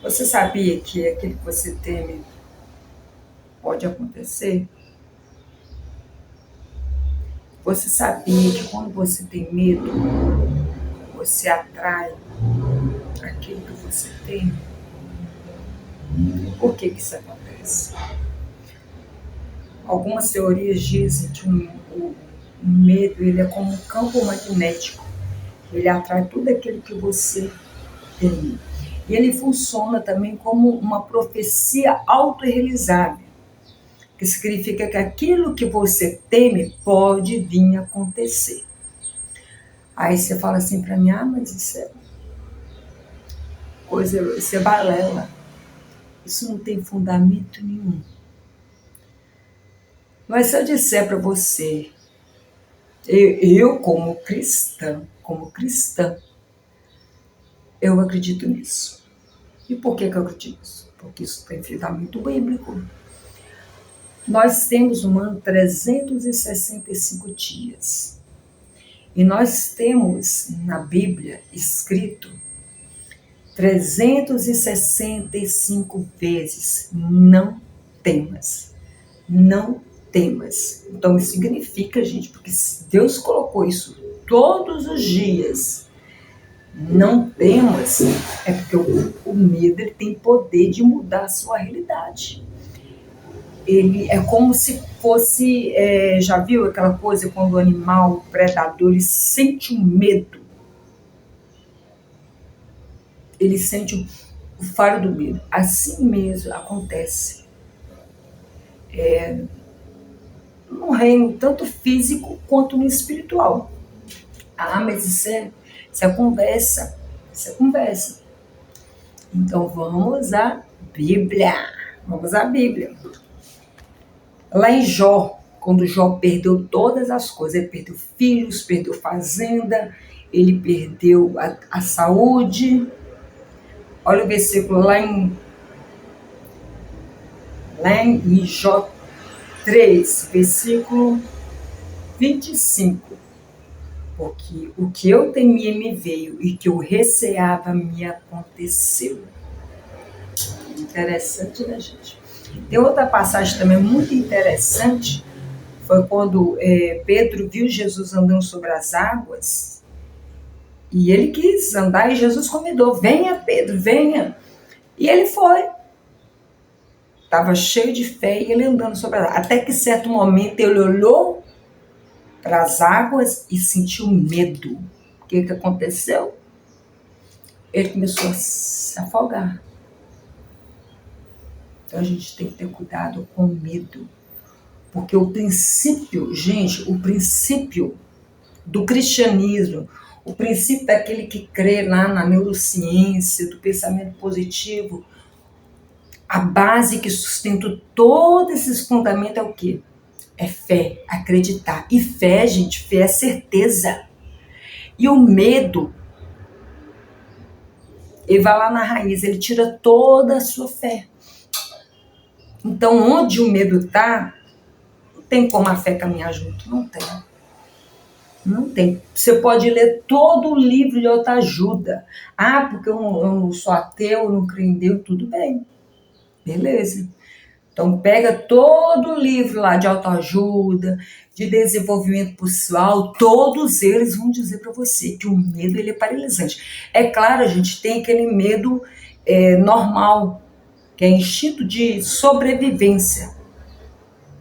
Você sabia que aquilo que você teme pode acontecer? Você sabia que quando você tem medo, você atrai aquilo que você teme? Por que isso acontece? Algumas teorias dizem que o medo ele é como um campo magnético. Ele atrai tudo aquilo que você teme. E ele funciona também como uma profecia autorrealizável, que significa que aquilo que você teme pode vir a acontecer. Aí você fala assim para mim, mas isso é balela. Isso não tem fundamento nenhum. Mas se eu disser para você, eu como cristã, eu acredito nisso. E por que eu acredito nisso? Porque isso tem fundamento bíblico. Nós temos um ano 365 dias. E nós temos na Bíblia escrito 365 vezes, não temas. Não temas. Então isso significa, gente, porque Deus colocou isso todos os dias. Não temas, é porque o medo ele tem poder de mudar a sua realidade. Ele é como se fosse, já viu aquela coisa quando o animal, o predador, ele sente um medo, ele sente o faro do medo. Assim mesmo acontece no reino tanto físico quanto no espiritual. Mas isso é conversa, isso é conversa. Então vamos à Bíblia, vamos à Bíblia. Lá em Jó, quando Jó perdeu todas as coisas, ele perdeu filhos, perdeu fazenda, ele perdeu a saúde. Olha o versículo lá em Jó 3, versículo 25. Porque o que eu temia me veio e que eu receava me aconteceu. Interessante, né, gente? Tem outra passagem também muito interessante, foi quando Pedro viu Jesus andando sobre as águas e ele quis andar e Jesus convidou, venha Pedro, venha. E ele foi. Estava cheio de fé e ele andando sobre as águas. Até que certo momento ele olhou para as águas e sentiu medo. O que aconteceu? Ele começou a se afogar. Então a gente tem que ter cuidado com o medo. Porque o princípio, gente, o princípio do cristianismo, o princípio daquele que crê lá na neurociência, do pensamento positivo, a base que sustenta todos esses fundamentos é o quê? É fé, acreditar. E fé, gente, fé é certeza. E o medo, ele vai lá na raiz, ele tira toda a sua fé. Então, onde o medo está, não tem como a fé caminhar junto, não tem. Não tem. Você pode ler todo o livro de autoajuda. Porque eu não sou ateu, eu não creio em Deus, tudo bem. Beleza. Então pega todo o livro lá de autoajuda, de desenvolvimento pessoal, todos eles vão dizer para você que o medo ele é paralisante. É claro, a gente tem aquele medo normal, que é instinto de sobrevivência.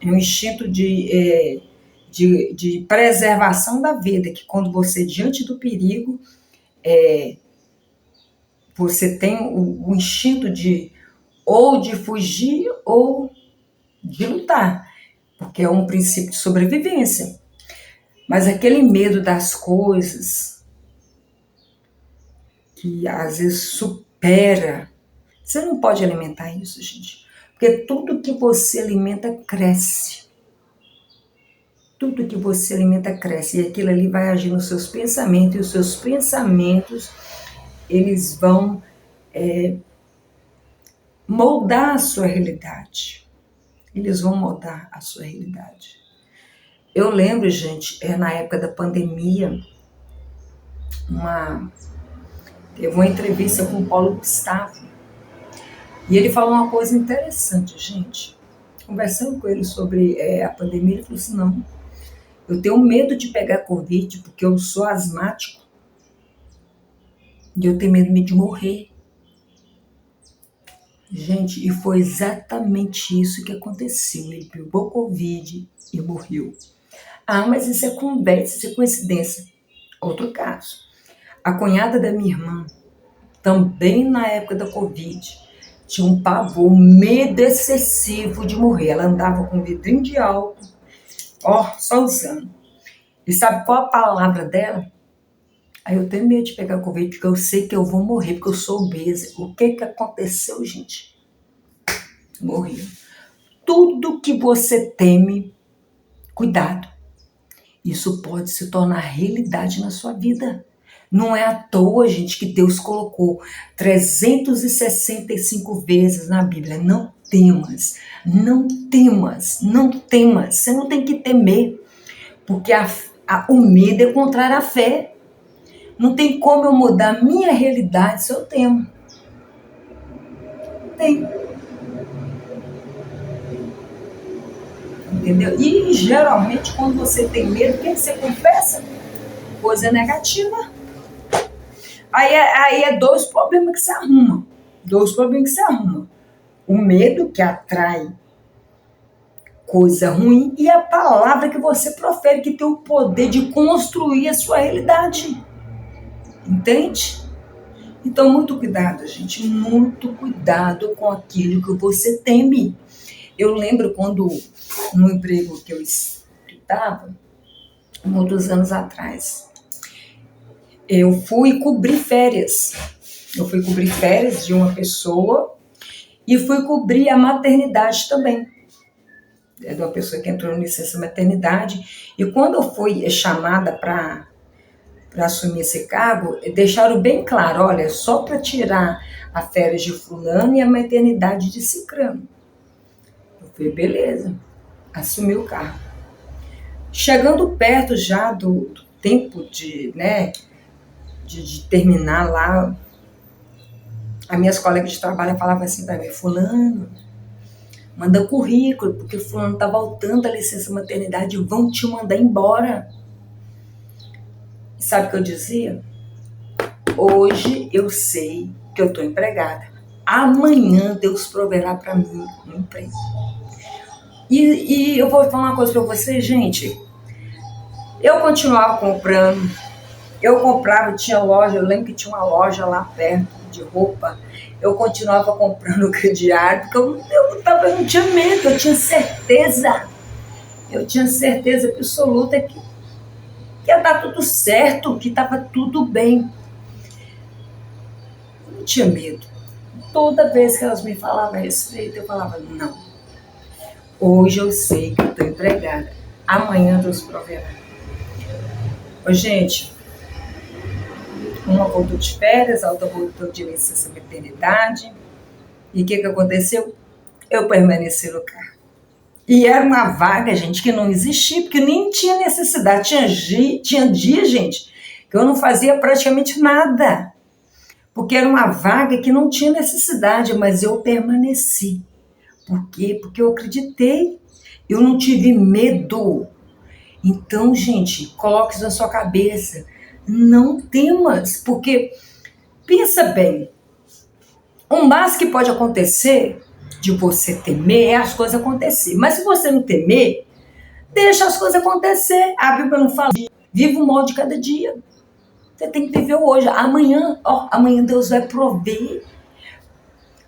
É um instinto de preservação da vida, que quando você, diante do perigo, você tem o instinto ou de fugir ou de lutar, porque é um princípio de sobrevivência. Mas aquele medo das coisas, que às vezes supera, você não pode alimentar isso, gente, porque tudo que você alimenta cresce. Tudo que você alimenta cresce, e aquilo ali vai agir nos seus pensamentos, e os seus pensamentos, eles vão moldar a sua realidade. Eles vão moldar a sua realidade. Eu lembro, gente, na época da pandemia, teve uma entrevista com o Paulo Gustavo, E ele falou uma coisa interessante, gente. Conversando com ele sobre a pandemia, ele falou assim, não, eu tenho medo de pegar Covid porque eu sou asmático e eu tenho medo de morrer. Gente, e foi exatamente isso que aconteceu. Ele pegou Covid e morreu. Ah, mas isso é conversa, isso é coincidência. Outro caso. A cunhada da minha irmã, também na época da Covid, tinha um pavor, um medo excessivo de morrer. Ela andava com um vidrinho de álcool, só usando. E sabe qual a palavra dela? Aí eu tenho medo de pegar Covid porque eu sei que eu vou morrer, porque eu sou obesa. O que aconteceu, gente? Morri. Tudo que você teme, cuidado. Isso pode se tornar realidade na sua vida. Não é à toa, gente, que Deus colocou 365 vezes na Bíblia. Não temas, não temas, não temas. Você não tem que temer, porque o medo é contrário à fé. Não tem como eu mudar a minha realidade se eu temo. Não tem. Entendeu? E geralmente quando você tem medo, o que você confessa? Coisa negativa. Aí é dois problemas que se arrumam. O medo que atrai coisa ruim e a palavra que você profere, que tem o poder de construir a sua realidade. Entende? Então, muito cuidado, gente. Muito cuidado com aquilo que você teme. Eu lembro quando, no emprego que eu estava, muitos anos atrás, eu fui cobrir férias. Eu fui cobrir férias de uma pessoa e fui cobrir a maternidade também. É de uma pessoa que entrou em licença maternidade. E quando eu fui chamada para assumir esse cargo, deixaram bem claro, olha, só para tirar a férias de fulano e a maternidade de cicrano. Eu falei, beleza, assumi o cargo. Chegando perto já do tempo de terminar lá, as minhas colegas de trabalho falavam assim para mim, fulano, manda currículo, porque fulano está voltando da licença maternidade e vão te mandar embora. E sabe o que eu dizia? Hoje eu sei que eu estou empregada. Amanhã Deus proverá para mim um emprego. E eu vou falar uma coisa para vocês, gente. Eu continuava comprando. Eu comprava, tinha loja, eu lembro que tinha uma loja lá perto de roupa. Eu continuava comprando crediário, porque eu não tinha medo, eu tinha certeza. Eu tinha certeza absoluta que ia dar tudo certo, que estava tudo bem. Eu não tinha medo. Toda vez que elas me falavam a respeito, eu falava, não. Hoje eu sei que eu estou empregada. Amanhã Deus proverá. Ô, gente, uma voltou de férias, a outra voltou de licença maternidade. E o que aconteceu? Eu permaneci no cargo. E era uma vaga, gente, que não existia, porque nem tinha necessidade. Tinha dia, gente, que eu não fazia praticamente nada. Porque era uma vaga que não tinha necessidade, mas eu permaneci. Por quê? Porque eu acreditei. Eu não tive medo. Então, gente, coloque isso na sua cabeça. Não temas, porque, pensa bem, o mais que pode acontecer de você temer é as coisas acontecer. Mas se você não temer, deixa as coisas acontecer. A Bíblia não fala, viva o mal de cada dia. Você tem que viver hoje. Amanhã Deus vai prover.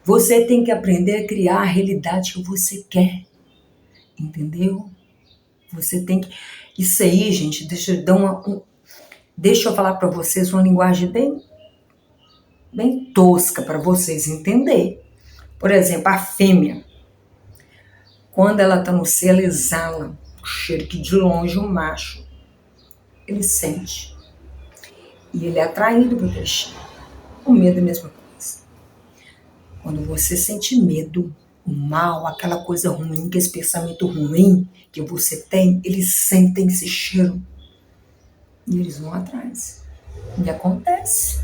Você tem que aprender a criar a realidade que você quer. Entendeu? Você tem que... Isso aí, gente, deixa eu falar para vocês uma linguagem bem tosca para vocês entenderem. Por exemplo, a fêmea, quando ela está no cio, ela exala o cheiro que de longe o macho, ele sente. E ele é atraído por aquele cheiro. O medo é a mesma coisa. Quando você sente medo, o mal, aquela coisa ruim, esse pensamento ruim que você tem, eles sentem esse cheiro. E eles vão atrás. E acontece.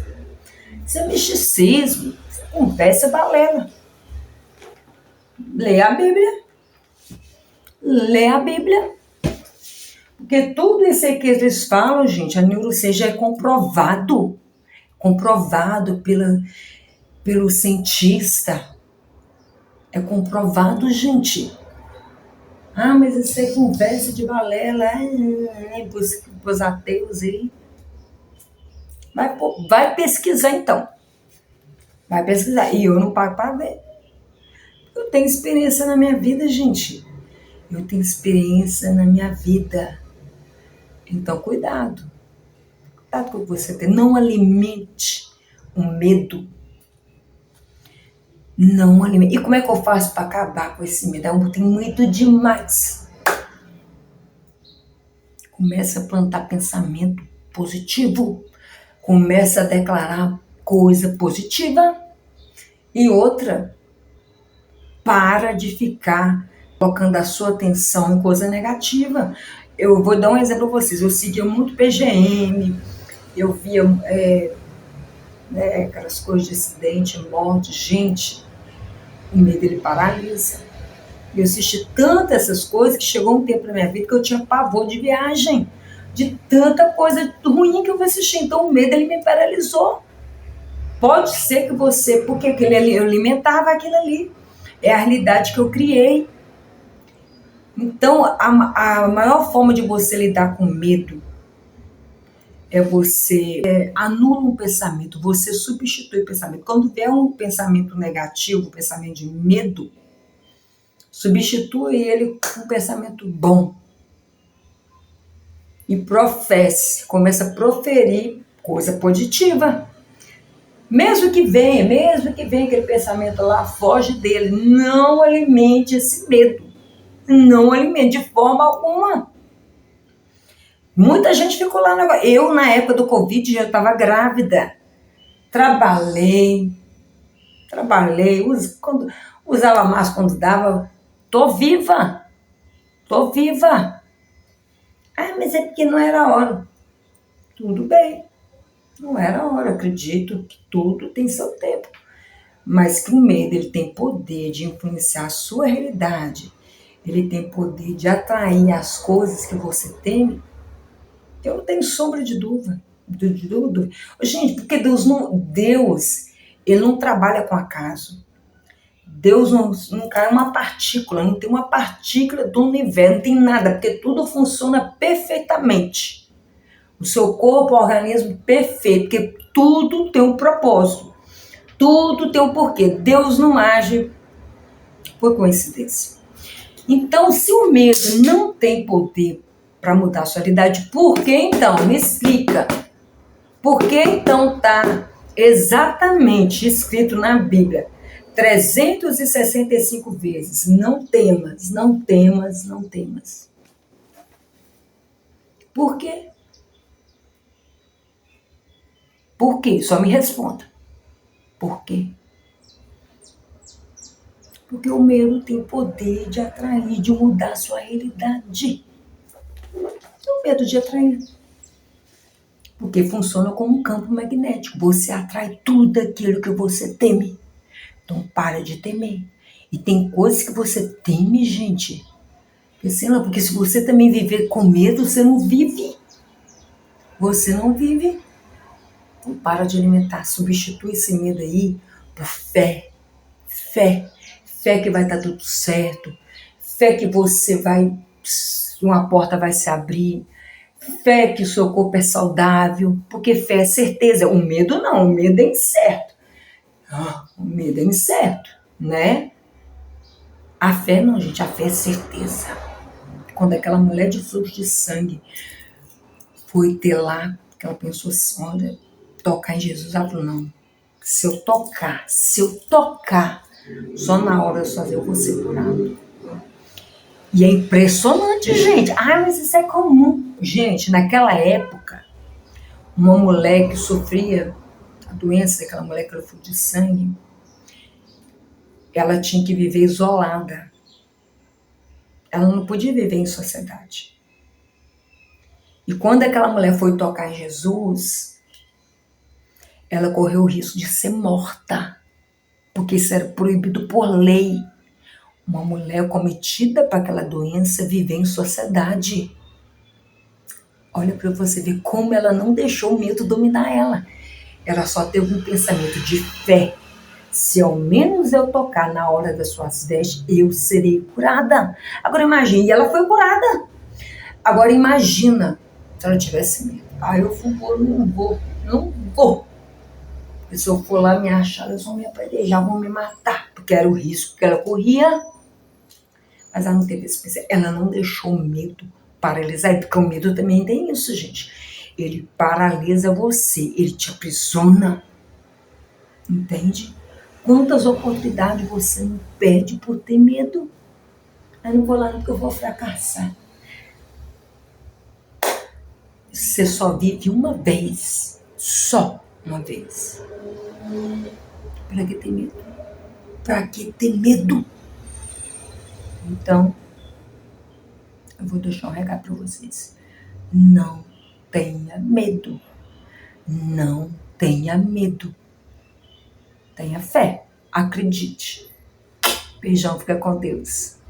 Isso é misticismo, isso é conversa balela. Lê a Bíblia. Lê a Bíblia. Porque tudo isso aí que eles falam, gente, a neurociência é comprovado. Comprovado pelo cientista. É comprovado, gente. Ah, mas isso é conversa de balela. Pros ateus aí. Vai pesquisar então. Vai pesquisar. E eu não pago para ver. Eu tenho experiência na minha vida, gente. Eu tenho experiência na minha vida. Então, cuidado. Cuidado com o que você tem. Não alimente o medo. Não alimente. E como é que eu faço para acabar com esse medo? Eu tenho medo demais. Começa a plantar pensamento positivo. Começa a declarar coisa positiva. E outra, para de ficar colocando a sua atenção em coisa negativa. Eu vou dar um exemplo para vocês. Eu seguia muito PGM, eu via aquelas coisas de acidente, morte, gente, o medo ele paralisa. Eu assisti tanto essas coisas que chegou um tempo na minha vida que eu tinha pavor de viagem, de tanta coisa ruim que eu assisti. Então o medo ele me paralisou. Pode ser que você, porque aquele ali, eu alimentava aquilo ali, é a realidade que eu criei. Então a maior forma de você lidar com medo é você anula um pensamento, você substitui o pensamento. Quando vier um pensamento negativo, um pensamento de medo, substitui ele com um pensamento bom. E professe, começa a proferir coisa positiva. Mesmo que venha aquele pensamento lá, foge dele. Não alimente esse medo. Não alimente de forma alguma. Muita gente ficou lá. Eu, na época do Covid, já estava grávida. Trabalhei, usava máscara quando dava. Tô viva. Ah, mas é porque não era a hora. Tudo bem, não era a hora. Acredito que tudo tem seu tempo. Mas que o medo ele tem poder de influenciar a sua realidade. Ele tem poder de atrair as coisas que você teme. Eu não tenho sombra de dúvida. Gente, porque Deus, ele não trabalha com acaso. Deus não cai uma partícula, não tem uma partícula do universo, não tem nada, porque tudo funciona perfeitamente. O seu corpo, o organismo perfeito, porque tudo tem um propósito, tudo tem um porquê. Deus não age por coincidência. Então, se o medo não tem poder para mudar a sua realidade, por que então? Me explica. Por que então está exatamente escrito na Bíblia 365 vezes: não temas, não temas, não temas? Por quê? Por quê? Só me responda. Por quê? Porque o medo tem poder de atrair, de mudar a sua realidade. O medo de atrair. Porque funciona como um campo magnético. Você atrai tudo aquilo que você teme. Então para de temer. E tem coisas que você teme, gente. Porque se você também viver com medo, você não vive. Você não vive. Então para de alimentar. Substitui esse medo aí por fé. Fé que vai estar tudo certo. Fé que você vai... uma porta vai se abrir. Fé que o seu corpo é saudável. Porque fé é certeza. O medo não. O medo é incerto. O medo é incerto, né? A fé não, gente. A fé é certeza. Quando aquela mulher de fluxo de sangue foi ter lá, que ela pensou assim, olha, tocar em Jesus, ela falou, não, se eu tocar, só na hora de fazer eu vou ser curado. E é impressionante, gente. Ah, mas isso é comum. Gente, naquela época, uma mulher que sofria a doença daquela mulher que era fluxo de sangue, ela tinha que viver isolada. Ela não podia viver em sociedade. E quando aquela mulher foi tocar em Jesus, ela correu o risco de ser morta, porque isso era proibido por lei. Uma mulher cometida para aquela doença viver em sociedade. Olha para você ver como ela não deixou o medo dominar ela. Ela só teve um pensamento de fé. Se ao menos eu tocar na hora das suas vestes, eu serei curada. Agora imagine, e ela foi curada. Agora imagina se ela tivesse medo. Eu vou, não vou. Porque se eu for lá me achar, eles vão me apedrejar, vão me matar. Porque era o risco que ela corria. Mas ela não teve esse pensamento. Ela não deixou o medo paralisar. Porque o medo também tem isso, gente. Ele paralisa você, ele te aprisiona. Entende? Quantas oportunidades você não perde por ter medo? Eu não vou lá porque eu vou fracassar. Você só vive uma vez. Só uma vez. Pra que ter medo? Pra que ter medo? Então, eu vou deixar um recado pra vocês. Não tenha medo. Não tenha medo. Tenha fé. Acredite. Beijão, fica com Deus.